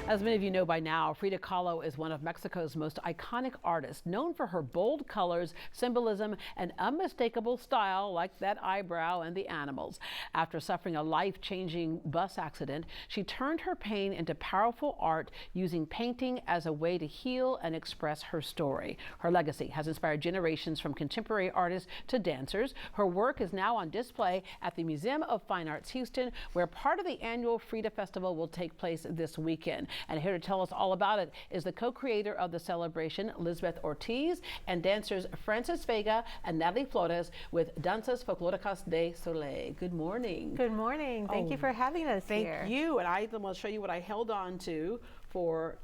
As many of you know by now, Frida Kahlo is one of Mexico's most iconic artists, known for her bold colors, symbolism, and unmistakable style like that eyebrow and the animals. After suffering a life-changing bus accident, she turned her pain into powerful art, using painting as a way to heal and express her story. Her legacy has inspired generations from contemporary artists to dancers. Her work is now on display at the Museum of Fine Arts Houston, where part of the annual Frida Festival will take place this weekend. And here to tell us all about it is the co-creator of the celebration, Elizabeth Ortiz, and dancers Frances Vega and Natalie Flores with Danzas Folclóricas de Soleil. Good morning. Good morning. Thank you for having us here. Thank you. And I want to show you what I held on to for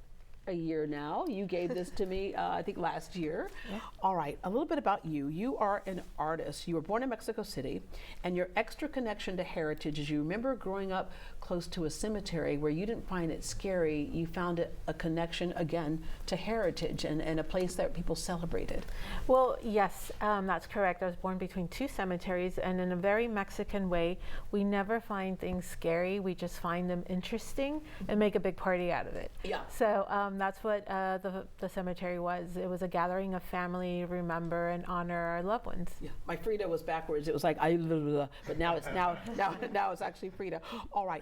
a year now. You gave this to me, I think last year. Yeah. All right, a little bit about you. You are an artist. You were born in Mexico City, and your extra connection to heritage is you remember growing up close to a cemetery where you didn't find it scary. You found it a connection, again, to heritage and a place that people celebrated. Well, yes, that's correct. I was born between two cemeteries, and in a very Mexican way, we never find things scary. We just find them interesting and make a big party out of it. Yeah. So that's what the cemetery was. It was a gathering of family, remember and honor our loved ones. Yeah. My Frida was backwards. It was like but now it's now it's actually Frida. All right.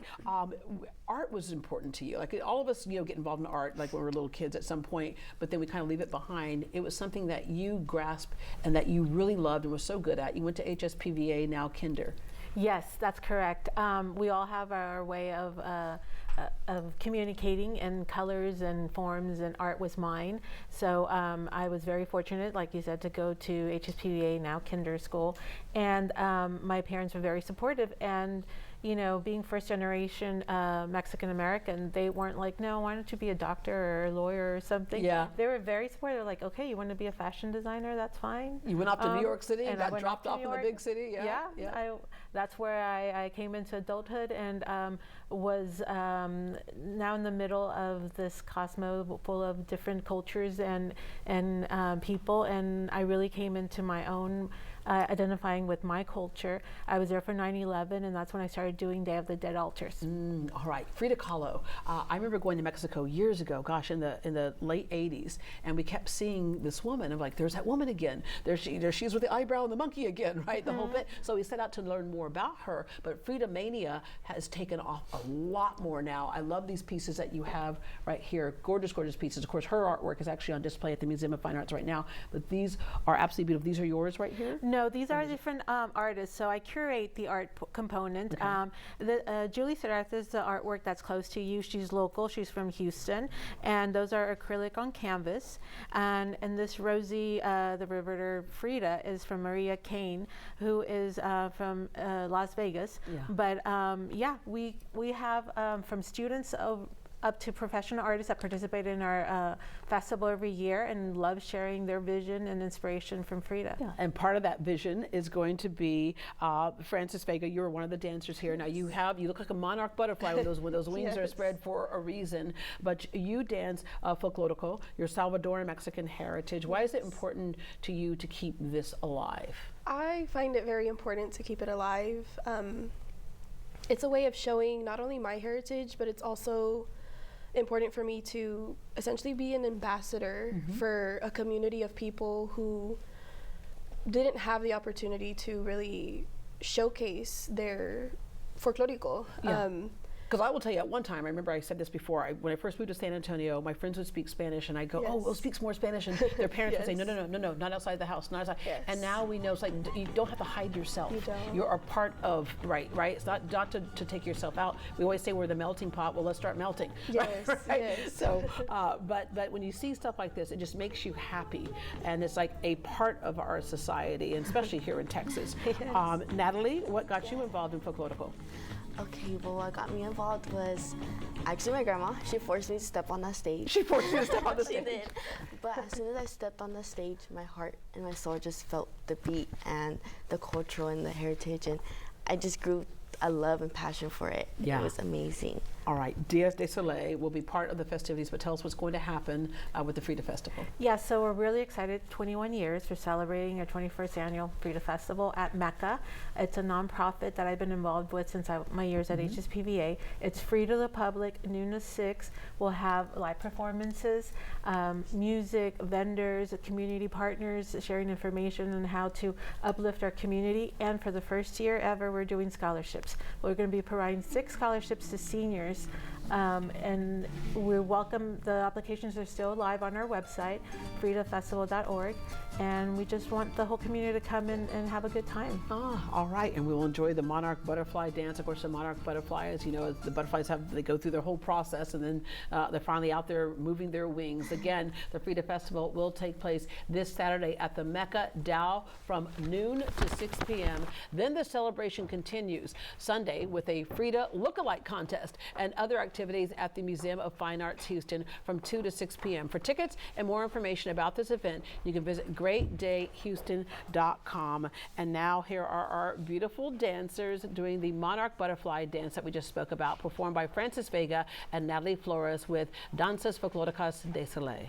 Art was important to you. Like all of us, get involved in art like when we were little kids at some point, but then we kind of leave it behind. It was something that you grasped and that you really loved and were so good at. You went to HSPVA, now Kinder. Yes, that's correct. We all have our way of communicating in colors and forms, and art was mine. So I was very fortunate, like you said, to go to HSPVA, now Kinder School, and my parents were very supportive. And being first generation Mexican American, they weren't like, no, why don't you be a doctor or a lawyer or something? Yeah. They were very supportive, like, okay, you want to be a fashion designer? That's fine. You went off to New York City and got went dropped off in the big city? Yeah. That's where I came into adulthood, and was now in the middle of this cosmos full of different cultures and people, and I really came into my own identifying with my culture. I was there for 9/11, and that's when I started doing Day of the Dead altars. All right, Frida Kahlo. I remember going to Mexico years ago, gosh, in the late 80s, and we kept seeing this woman. I'm like, there's that woman again. There she's with the eyebrow and the monkey again, right? The whole bit. So we set out to learn more about her, but Frida Mania has taken off a lot more now. I love these pieces that you have right here. Gorgeous, gorgeous pieces. Of course, her artwork is actually on display at the Museum of Fine Arts right now, but these are absolutely beautiful. These are yours right here? No, these are different artists, so I curate the art component. Okay. Julie Cerrath is the artwork that's close to you. She's local, she's from Houston, and those are acrylic on canvas. And this Rosie, the Riveter Frida, is from Maria Kane, who is from Las Vegas. Yeah. But yeah, we have from students up to professional artists that participate in our festival every year and love sharing their vision and inspiration from Frida. Yeah. And part of that vision is going to be Frances Vega. You're one of the dancers here. Now you look like a monarch butterfly when those wings are spread for a reason. But you dance folklorico, your Salvadoran Mexican heritage. Why is it important to you to keep this alive? I find it very important to keep it alive. It's a way of showing not only my heritage, but it's also important for me to essentially be an ambassador for a community of people who didn't have the opportunity to really showcase their folklorico. Yeah. Because I will tell you, at one time, I remember I said this before, when I first moved to San Antonio, my friends would speak Spanish, and I go, oh, we'll speak more Spanish, and their parents would say, no, not outside the house, not outside. Yes. And now we know, it's like, you don't have to hide yourself. You don't. You're a part of, right? It's not to take yourself out. We always say we're the melting pot, well, let's start melting. Yes, right? yes. So, but when you see stuff like this, it just makes you happy, and it's like a part of our society, and especially here in Texas. Yes. Natalie, what got you involved in folklorico? Okay, well, what got me involved was actually my grandma. She forced me to step on that stage. She forced you to step on the stage. She did. But as soon as I stepped on the stage, my heart and my soul just felt the beat and the cultural and the heritage, and I just grew a love and passion for it. Yeah. It was amazing. All right, Dias de Soleil will be part of the festivities, but tell us what's going to happen with the Frida Festival. Yeah, so we're really excited. 21 years, we're celebrating our 21st annual Frida Festival at Mecca. It's a nonprofit that I've been involved with since my years at HSPVA. It's free to the public, noon to 6. We'll have live performances, music, vendors, community partners sharing information on how to uplift our community. And for the first year ever, we're doing scholarships. We're going to be providing 6 scholarships to seniors. And we welcome, the applications are still live on our website, fridafestival.org, and we just want the whole community to come in and have a good time. All right, and we will enjoy the monarch butterfly dance. Of course, the monarch butterfly, as you know, the butterflies they go through their whole process, and then they're finally out there moving their wings. Again, the Frida Festival will take place this Saturday at the Mecca Dow from noon to 6 p.m. Then the celebration continues Sunday with a Frida lookalike contest and other activities at the Museum of Fine Arts Houston from 2 to 6 p.m. For tickets and more information about this event, you can visit greatdayhouston.com. And now here are our beautiful dancers doing the monarch butterfly dance that we just spoke about, performed by Francis Vega and Natalie Flores with Danzas Folklóricas de Soleil.